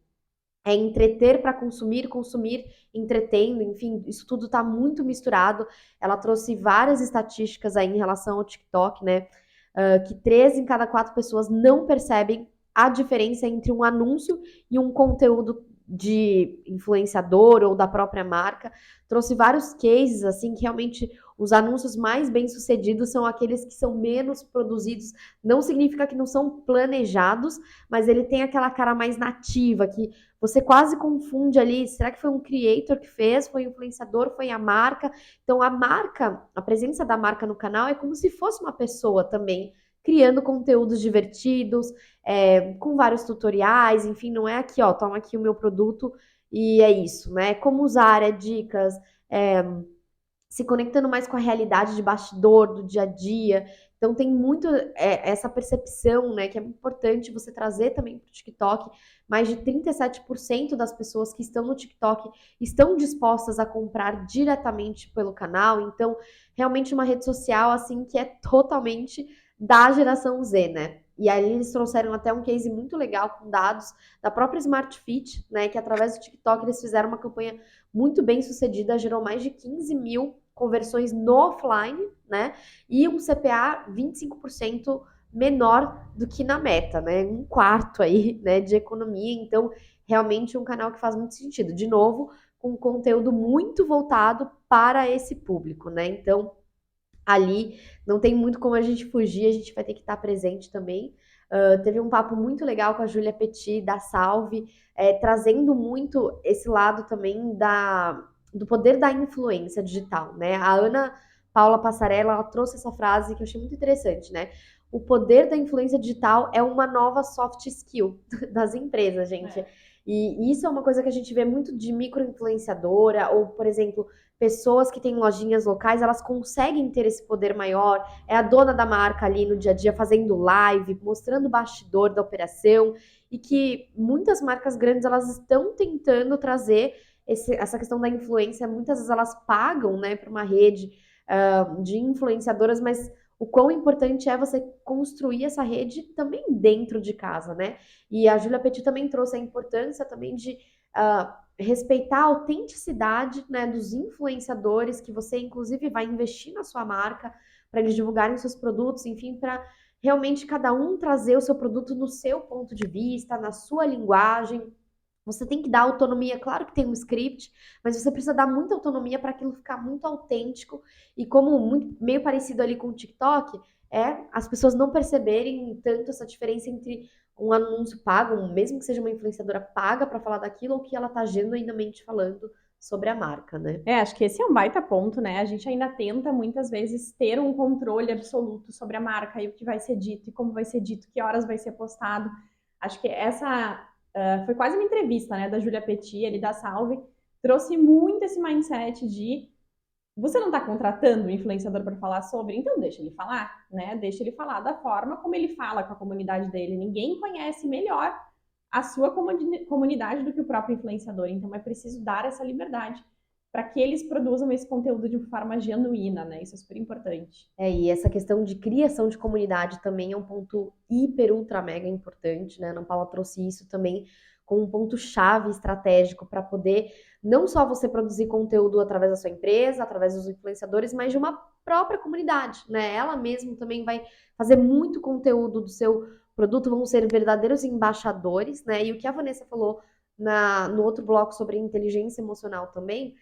É entreter para consumir, consumir entretendo, enfim, isso tudo está muito misturado. Ela trouxe várias estatísticas aí em relação ao TikTok, né? Que 3 em cada 4 pessoas não percebem a diferença entre um anúncio e um conteúdo de influenciador ou da própria marca. Trouxe vários cases, assim, que realmente os anúncios mais bem-sucedidos são aqueles que são menos produzidos. Não significa que não são planejados, mas ele tem aquela cara mais nativa, que você quase confunde ali, será que foi um creator que fez, foi um influenciador, foi a marca? Então a marca, a presença da marca no canal é como se fosse uma pessoa também, criando conteúdos divertidos, com vários tutoriais, enfim, não é aqui, ó, toma aqui o meu produto e é isso, né? Como usar, dicas, se conectando mais com a realidade de bastidor, do dia a dia. Então tem muito essa percepção, né, que é muito importante você trazer também para o TikTok. Mais de 37% das pessoas que estão no TikTok estão dispostas a comprar diretamente pelo canal. Então, realmente uma rede social assim que é totalmente da geração Z, né? E aí eles trouxeram até um case muito legal com dados da própria Smart Fit, né? Que através do TikTok eles fizeram uma campanha muito bem sucedida, gerou mais de 15 mil conversões no offline, né? E um CPA 25% menor do que na meta, né? Um quarto aí, né, de economia. Então, realmente um canal que faz muito sentido. De novo, com conteúdo muito voltado para esse público, né? Então, ali não tem muito como a gente fugir, a gente vai ter que estar presente também. Teve um papo muito legal com a Júlia Petit, da Salve, trazendo muito esse lado também do poder da influência digital, né? A Ana Paula Passarella, ela trouxe essa frase que eu achei muito interessante, né? O poder da influência digital é uma nova soft skill das empresas, gente. E isso é uma coisa que a gente vê muito de micro-influenciadora, ou, por exemplo, pessoas que têm lojinhas locais, elas conseguem ter esse poder maior. É a dona da marca ali no dia a dia fazendo live, mostrando o bastidor da operação, e que muitas marcas grandes elas estão tentando trazer essa questão da influência. Muitas vezes elas pagam, né, para uma rede de influenciadoras, mas o quão importante é você construir essa rede também dentro de casa, né? E a Julia Petit também trouxe a importância também de respeitar a autenticidade, né, dos influenciadores, que você inclusive vai investir na sua marca para eles divulgarem seus produtos, enfim, para realmente cada um trazer o seu produto no seu ponto de vista, na sua linguagem. Você tem que dar autonomia, claro que tem um script, mas você precisa dar muita autonomia para aquilo ficar muito autêntico e como meio parecido ali com o TikTok, as pessoas não perceberem tanto essa diferença entre um anúncio pago, mesmo que seja uma influenciadora paga para falar daquilo, ou que ela tá genuinamente falando sobre a marca, né? Acho que esse é um baita ponto, né? A gente ainda tenta muitas vezes ter um controle absoluto sobre a marca e o que vai ser dito e como vai ser dito, que horas vai ser postado. Acho que essa foi quase uma entrevista, né, da Julia Petit, ali da Salve, trouxe muito esse mindset de você não está contratando o influenciador para falar sobre, então deixa ele falar, né? Deixa ele falar da forma como ele fala com a comunidade dele. Ninguém conhece melhor a sua comunidade do que o próprio influenciador. Então é preciso dar essa liberdade para que eles produzam esse conteúdo de forma genuína, né? Isso é super importante. E essa questão de criação de comunidade também é um ponto hiper, ultra, mega importante, né? A Ana Paula trouxe isso também como um ponto-chave estratégico para poder não só você produzir conteúdo através da sua empresa, através dos influenciadores, mas de uma própria comunidade, né? Ela mesma também vai fazer muito conteúdo do seu produto, vão ser verdadeiros embaixadores, né? E o que a Vanessa falou no outro bloco sobre inteligência emocional também,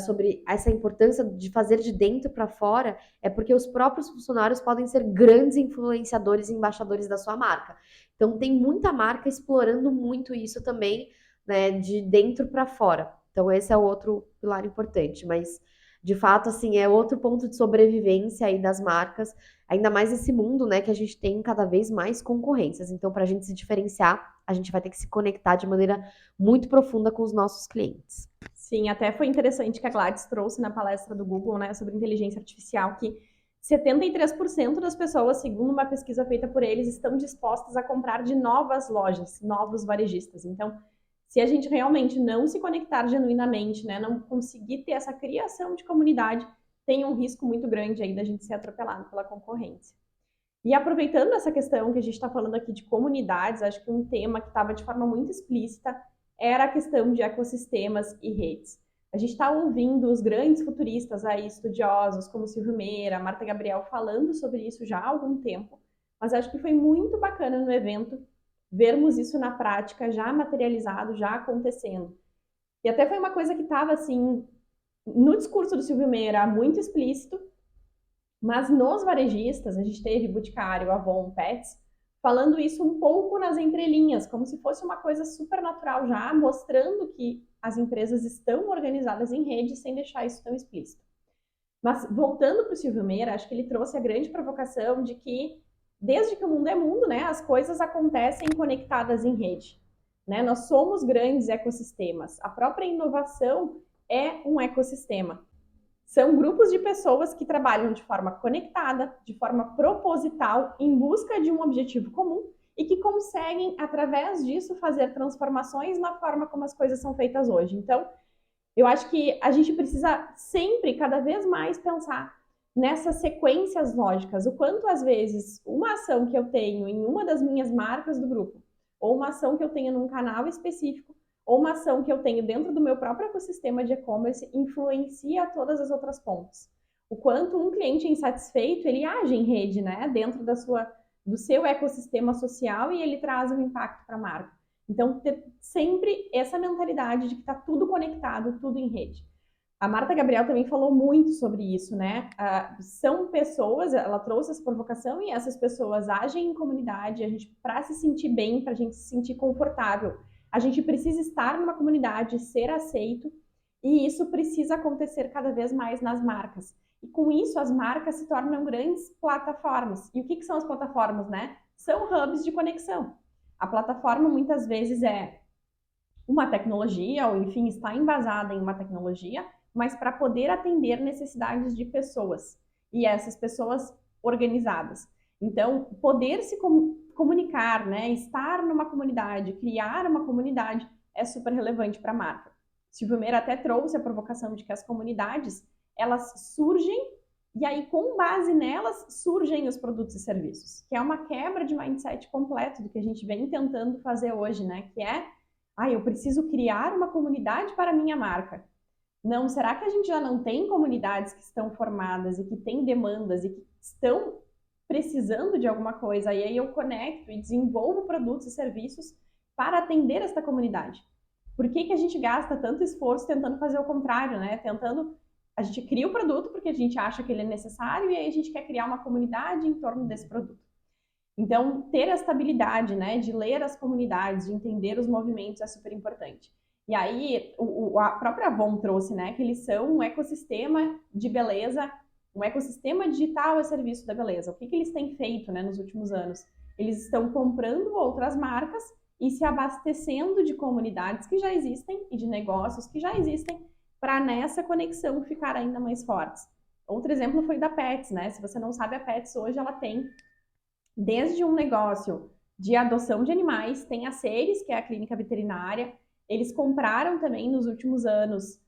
sobre essa importância de fazer de dentro para fora, é porque os próprios funcionários podem ser grandes influenciadores e embaixadores da sua marca. Então tem muita marca explorando muito isso também, né, de dentro para fora. Então esse é o outro pilar importante, mas de fato assim é outro ponto de sobrevivência aí das marcas, ainda mais nesse mundo, né, que a gente tem cada vez mais concorrências. Então para a gente se diferenciar, a gente vai ter que se conectar de maneira muito profunda com os nossos clientes. Sim, até foi interessante que a Gladys trouxe na palestra do Google, né, sobre inteligência artificial, que 73% das pessoas, segundo uma pesquisa feita por eles, estão dispostas a comprar de novas lojas, novos varejistas. Então, se a gente realmente não se conectar genuinamente, né, não conseguir ter essa criação de comunidade, tem um risco muito grande aí da gente ser atropelado pela concorrência. E aproveitando essa questão que a gente está falando aqui de comunidades, acho que um tema que estava de forma muito explícita era a questão de ecossistemas e redes. A gente está ouvindo os grandes futuristas aí, estudiosos como Silvio Meira, Marta Gabriel, falando sobre isso já há algum tempo, mas acho que foi muito bacana no evento vermos isso na prática, já materializado, já acontecendo. E até foi uma coisa que estava, assim, no discurso do Silvio Meira, muito explícito, mas nos varejistas, a gente teve Boticário, Avon, Pets, falando isso um pouco nas entrelinhas, como se fosse uma coisa super natural já, mostrando que as empresas estão organizadas em rede sem deixar isso tão explícito. Mas voltando para o Silvio Meira, acho que ele trouxe a grande provocação de que, desde que o mundo é mundo, né, as coisas acontecem conectadas em rede. Né? Nós somos grandes ecossistemas. A própria inovação é um ecossistema. São grupos de pessoas que trabalham de forma conectada, de forma proposital, em busca de um objetivo comum e que conseguem, através disso, fazer transformações na forma como as coisas são feitas hoje. Então, eu acho que a gente precisa sempre, cada vez mais, pensar nessas sequências lógicas. O quanto, às vezes, uma ação que eu tenho em uma das minhas marcas do grupo, ou uma ação que eu tenho num canal específico, ou uma ação que eu tenho dentro do meu próprio ecossistema de e-commerce, influencia todas as outras pontas. O quanto um cliente insatisfeito, ele age em rede, né? Dentro do seu ecossistema social e ele traz um impacto para a marca. Então, ter sempre essa mentalidade de que está tudo conectado, tudo em rede. A Marta Gabriel também falou muito sobre isso, né? São pessoas, ela trouxe essa provocação e essas pessoas agem em comunidade, a gente, para se sentir bem, para a gente se sentir confortável, a gente precisa estar numa comunidade, ser aceito, e isso precisa acontecer cada vez mais nas marcas. E com isso, as marcas se tornam grandes plataformas. E o que são as plataformas, né? São hubs de conexão. A plataforma muitas vezes é uma tecnologia, ou enfim, está embasada em uma tecnologia, mas para poder atender necessidades de pessoas. E essas pessoas organizadas. Então, poder se comunicar, né, estar numa comunidade, criar uma comunidade é super relevante para a marca. Silvio Meira até trouxe a provocação de que as comunidades, elas surgem e aí com base nelas surgem os produtos e serviços, que é uma quebra de mindset completo do que a gente vem tentando fazer hoje, né, que é, eu preciso criar uma comunidade para a minha marca. Não, será que a gente já não tem comunidades que estão formadas e que têm demandas e que estão precisando de alguma coisa, e aí eu conecto e desenvolvo produtos e serviços para atender esta comunidade. Por que a gente gasta tanto esforço tentando fazer o contrário, né? A gente cria o produto porque a gente acha que ele é necessário e aí a gente quer criar uma comunidade em torno desse produto. Então, ter essa habilidade, né, de ler as comunidades, de entender os movimentos é super importante. E aí, a própria Avon trouxe, né, que eles são um ecossistema de beleza, um ecossistema digital a serviço da beleza. O que eles têm feito, né, nos últimos anos? Eles estão comprando outras marcas e se abastecendo de comunidades que já existem e de negócios que já existem para nessa conexão ficar ainda mais fortes. Outro exemplo foi da Pets, né? Se você não sabe, a Pets hoje ela tem desde um negócio de adoção de animais, tem a Seres, que é a clínica veterinária. Eles compraram também nos últimos anos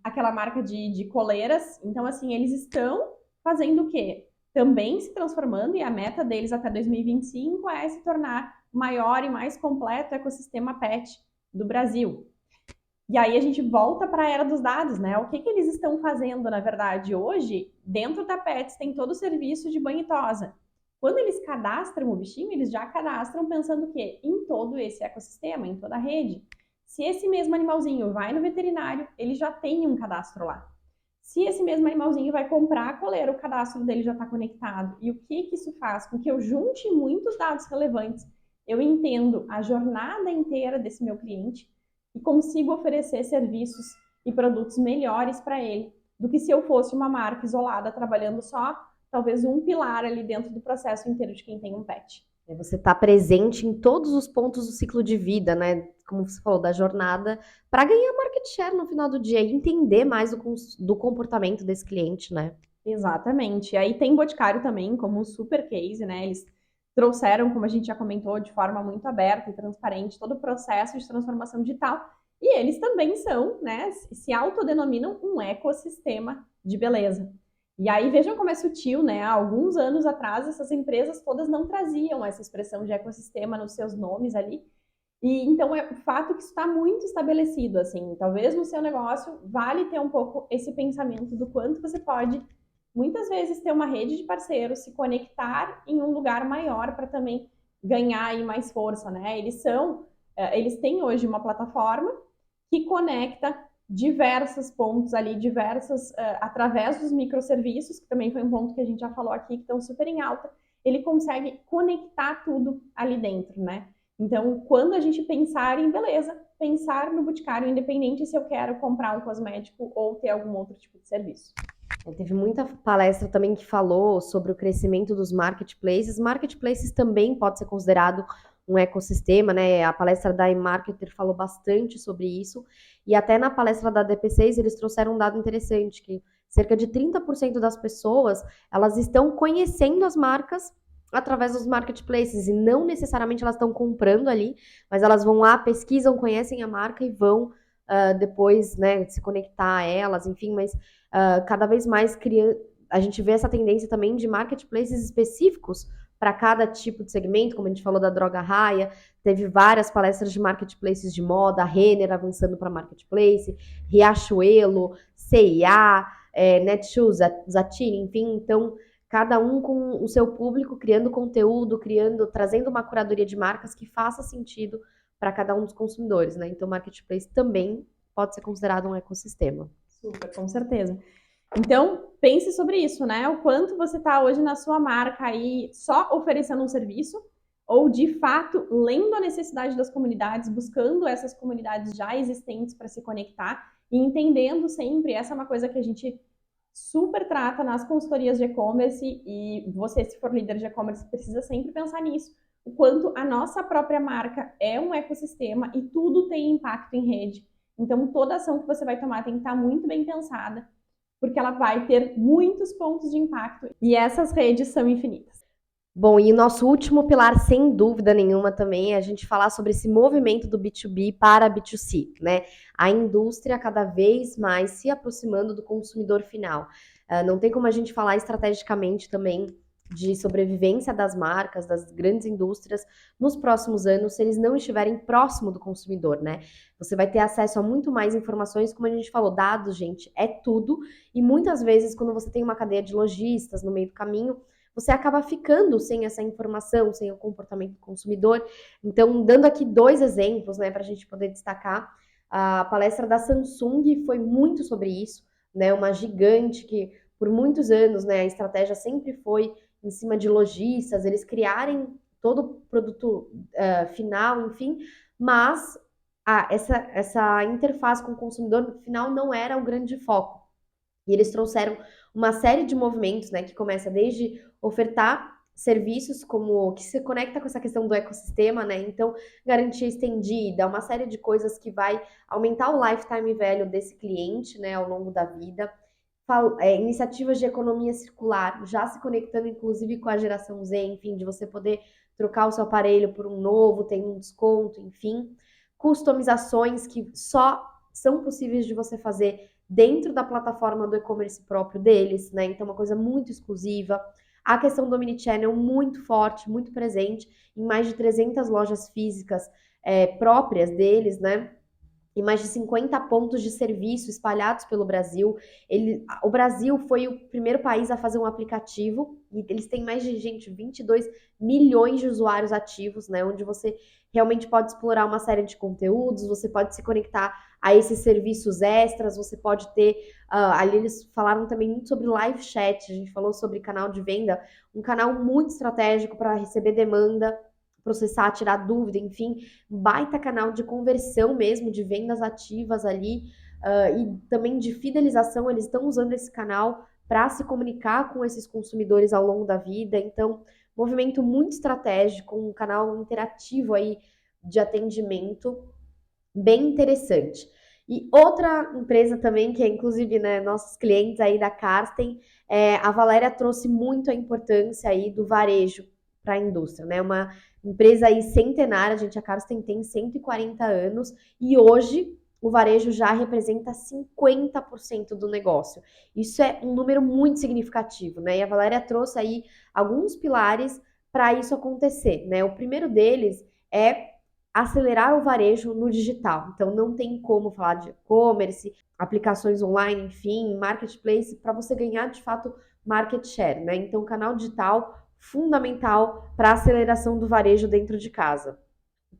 aquela marca de coleiras. Então, assim, eles estão fazendo o quê? Também se transformando, e a meta deles até 2025 é se tornar maior e mais completo ecossistema pet do Brasil. E aí a gente volta para a era dos dados, né? O que eles estão fazendo, na verdade, hoje? Dentro da Pets tem todo o serviço de banho e tosa. Quando eles cadastram o bichinho, eles já cadastram pensando o quê? Em todo esse ecossistema, em toda a rede. Se esse mesmo animalzinho vai no veterinário, ele já tem um cadastro lá. Se esse mesmo animalzinho vai comprar a coleira, o cadastro dele já está conectado. E o que isso faz? Com que eu junte muitos dados relevantes, eu entendo a jornada inteira desse meu cliente e consigo oferecer serviços e produtos melhores para ele do que se eu fosse uma marca isolada, trabalhando só talvez um pilar ali dentro do processo inteiro de quem tem um pet. Você está presente em todos os pontos do ciclo de vida, né? Como você falou, da jornada, para ganhar market share no final do dia e entender mais do comportamento desse cliente, né? Exatamente. E aí tem Boticário também como um super case, né? Eles trouxeram, como a gente já comentou, de forma muito aberta e transparente todo o processo de transformação digital. E eles também são, né? Se autodenominam um ecossistema de beleza. E aí vejam como é sutil, né? Há alguns anos atrás, essas empresas todas não traziam essa expressão de ecossistema nos seus nomes ali. E então é o fato que isso está muito estabelecido, assim. Talvez no seu negócio vale ter um pouco esse pensamento do quanto você pode, muitas vezes, ter uma rede de parceiros, se conectar em um lugar maior para também ganhar aí mais força, né? Eles têm hoje uma plataforma que conecta diversos pontos ali, através dos microserviços, que também foi um ponto que a gente já falou aqui, que estão super em alta, ele consegue conectar tudo ali dentro, né? Então, quando a gente pensar em beleza, pensar no Boticário, independente se eu quero comprar um cosmético ou ter algum outro tipo de serviço. Teve muita palestra também que falou sobre o crescimento dos marketplaces. Marketplaces também pode ser considerado um ecossistema, né? A palestra da eMarketer falou bastante sobre isso, e até na palestra da DP6 eles trouxeram um dado interessante, que cerca de 30% das pessoas, elas estão conhecendo as marcas através dos marketplaces, e não necessariamente elas estão comprando ali, mas elas vão lá, pesquisam, conhecem a marca e vão depois, né, se conectar a elas, enfim, mas cada vez mais a gente vê essa tendência também de marketplaces específicos para cada tipo de segmento, como a gente falou da Droga Raia, teve várias palestras de marketplaces de moda, a Renner avançando para marketplace, Riachuelo, C&A, Netshoes, Zattini, enfim, então cada um com o seu público, criando conteúdo, trazendo uma curadoria de marcas que faça sentido para cada um dos consumidores, né? Então, marketplace também pode ser considerado um ecossistema. Super, com certeza. Então, pense sobre isso, né? O quanto você está hoje na sua marca aí só oferecendo um serviço, ou de fato lendo a necessidade das comunidades, buscando essas comunidades já existentes para se conectar e entendendo sempre, essa é uma coisa que a gente super trata nas consultorias de e-commerce, e você, se for líder de e-commerce, precisa sempre pensar nisso, o quanto a nossa própria marca é um ecossistema e tudo tem impacto em rede. Então, toda ação que você vai tomar tem que estar muito bem pensada, porque ela vai ter muitos pontos de impacto e essas redes são infinitas. Bom, e o nosso último pilar, sem dúvida nenhuma, também é a gente falar sobre esse movimento do B2B para B2C, né? A indústria cada vez mais se aproximando do consumidor final. Não tem como a gente falar estrategicamente também de sobrevivência das marcas, das grandes indústrias, nos próximos anos, se eles não estiverem próximo do consumidor, né? Você vai ter acesso a muito mais informações, como a gente falou, dados, gente, é tudo, e muitas vezes, quando você tem uma cadeia de lojistas no meio do caminho, você acaba ficando sem essa informação, sem o comportamento do consumidor. Então, dando aqui 2 exemplos, né, para a gente poder destacar, a palestra da Samsung foi muito sobre isso, né, uma gigante que, por muitos anos, né, a estratégia sempre foi em cima de lojistas, eles criarem todo o produto final, enfim, mas essa interface com o consumidor final não era o grande foco. E eles trouxeram uma série de movimentos, né, que começa desde ofertar serviços como que se conecta com essa questão do ecossistema, né? Então, garantia estendida, uma série de coisas que vai aumentar o lifetime value desse cliente, né, ao longo da vida. Iniciativas de economia circular, já se conectando inclusive com a geração Z, enfim, de você poder trocar o seu aparelho por um novo, tem um desconto, enfim. Customizações que só são possíveis de você fazer dentro da plataforma do e-commerce próprio deles, né? Então, uma coisa muito exclusiva. A questão do omnichannel muito forte, muito presente, em mais de 300 lojas físicas próprias deles, né? E mais de 50 pontos de serviço espalhados pelo Brasil. O Brasil foi o primeiro país a fazer um aplicativo, e eles têm mais de, gente, 22 milhões de usuários ativos, né? Onde você realmente pode explorar uma série de conteúdos, você pode se conectar a esses serviços extras, você pode ter. Ali eles falaram também muito sobre live chat, a gente falou sobre canal de venda, um canal muito estratégico para receber demanda, processar, tirar dúvida, enfim, baita canal de conversão mesmo, de vendas ativas ali, e também de fidelização, eles estão usando esse canal para se comunicar com esses consumidores ao longo da vida, então, movimento muito estratégico, um canal interativo aí de atendimento, bem interessante. E outra empresa também, que é inclusive, né, nossos clientes aí da Karsten, a Valéria trouxe muito a importância aí do varejo para a indústria, né? Uma empresa aí centenária, gente, a Karsten tem 140 anos e hoje o varejo já representa 50% do negócio. Isso é um número muito significativo, né? E a Valéria trouxe aí alguns pilares para isso acontecer, né? O primeiro deles é acelerar o varejo no digital. Então, não tem como falar de e-commerce, aplicações online, enfim, marketplace, para você ganhar, de fato, market share, né? Então, canal digital fundamental para a aceleração do varejo dentro de casa.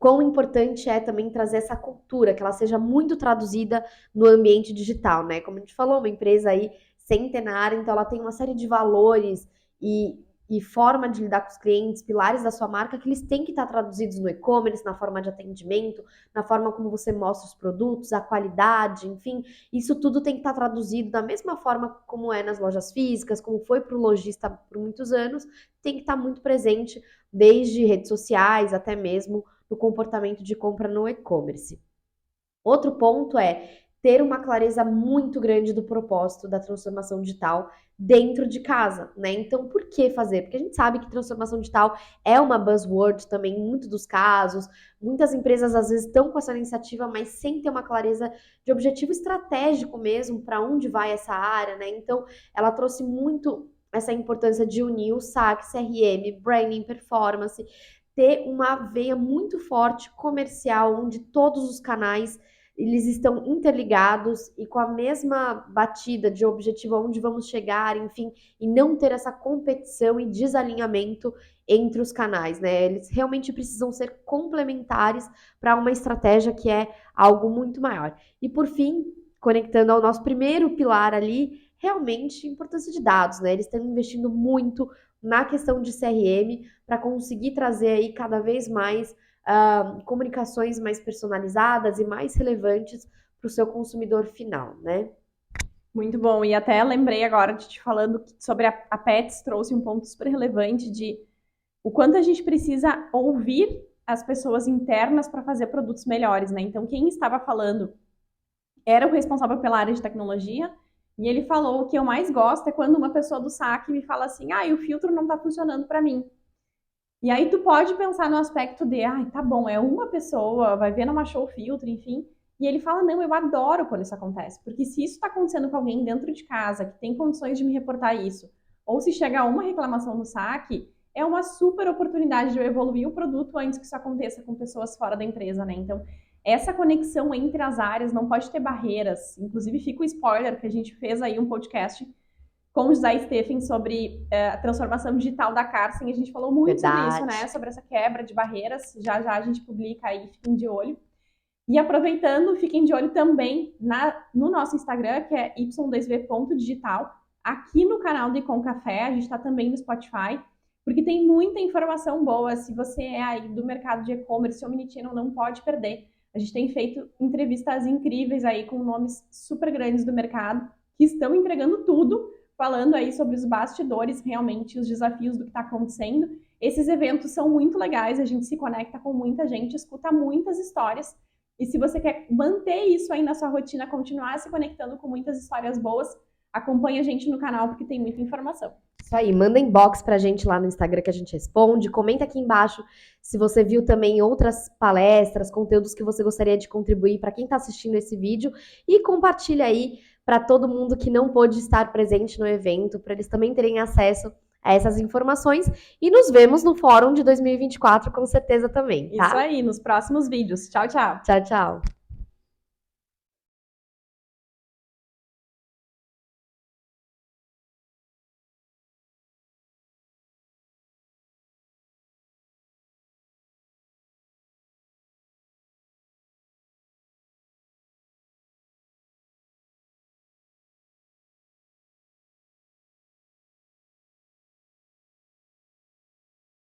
Quão importante é também trazer essa cultura, que ela seja muito traduzida no ambiente digital, né? Como a gente falou, uma empresa aí centenária, então ela tem uma série de valores e e forma de lidar com os clientes, pilares da sua marca, que eles têm que estar traduzidos no e-commerce, na forma de atendimento, na forma como você mostra os produtos, a qualidade, enfim, isso tudo tem que estar traduzido da mesma forma como é nas lojas físicas, como foi para o lojista por muitos anos, tem que estar muito presente desde redes sociais até mesmo no comportamento de compra no e-commerce. Outro ponto é ter uma clareza muito grande do propósito da transformação digital dentro de casa, né? Então, por que fazer? Porque a gente sabe que transformação digital é uma buzzword também em muitos dos casos. Muitas empresas às vezes estão com essa iniciativa, mas sem ter uma clareza de objetivo estratégico mesmo para onde vai essa área, né? Então, ela trouxe muito essa importância de unir o SAC, CRM, branding, performance, ter uma veia muito forte comercial, onde todos os canais eles estão interligados e com a mesma batida de objetivo aonde vamos chegar, enfim, e não ter essa competição e desalinhamento entre os canais, né? Eles realmente precisam ser complementares para uma estratégia que é algo muito maior. E por fim, conectando ao nosso primeiro pilar ali, realmente importância de dados, né? Eles estão investindo muito na questão de CRM para conseguir trazer aí cada vez mais comunicações mais personalizadas e mais relevantes para o seu consumidor final, né? Muito bom. E até lembrei agora de te falando sobre a Pets, trouxe um ponto super relevante de o quanto a gente precisa ouvir as pessoas internas para fazer produtos melhores, né? Então, quem estava falando era o responsável pela área de tecnologia, e ele falou: o que eu mais gosto é quando uma pessoa do saque me fala assim, o filtro não está funcionando para mim. E aí tu pode pensar no aspecto de, tá bom, é uma pessoa, vai ver, não achou o filtro, enfim. E ele fala, não, eu adoro quando isso acontece, porque se isso está acontecendo com alguém dentro de casa, que tem condições de me reportar isso, ou se chega uma reclamação no saque, é uma super oportunidade de eu evoluir o produto antes que isso aconteça com pessoas fora da empresa, né? Então, essa conexão entre as áreas não pode ter barreiras. Inclusive, fica o spoiler que a gente fez aí um podcast com o José Steffen sobre a transformação digital da Carsen. A gente falou muito sobre isso, né? Sobre essa quebra de barreiras. Já já a gente publica aí, fiquem de olho. E aproveitando, fiquem de olho também no nosso Instagram, que é y2v.digital. Aqui no canal do Icon Café, a gente está também no Spotify, porque tem muita informação boa. Se você é aí do mercado de e-commerce, o Omnichannel não pode perder. A gente tem feito entrevistas incríveis aí com nomes super grandes do mercado, que estão entregando tudo, falando aí sobre os bastidores, realmente, os desafios do que está acontecendo. Esses eventos são muito legais, a gente se conecta com muita gente, escuta muitas histórias. E se você quer manter isso aí na sua rotina, continuar se conectando com muitas histórias boas, acompanha a gente no canal, porque tem muita informação. Isso aí, manda inbox pra gente lá no Instagram que a gente responde, comenta aqui embaixo se você viu também outras palestras, conteúdos que você gostaria de contribuir para quem está assistindo esse vídeo e compartilha aí para todo mundo que não pôde estar presente no evento, para eles também terem acesso a essas informações e nos vemos no Fórum de 2024 com certeza também, tá? Isso aí, nos próximos vídeos. Tchau, tchau. Tchau, tchau.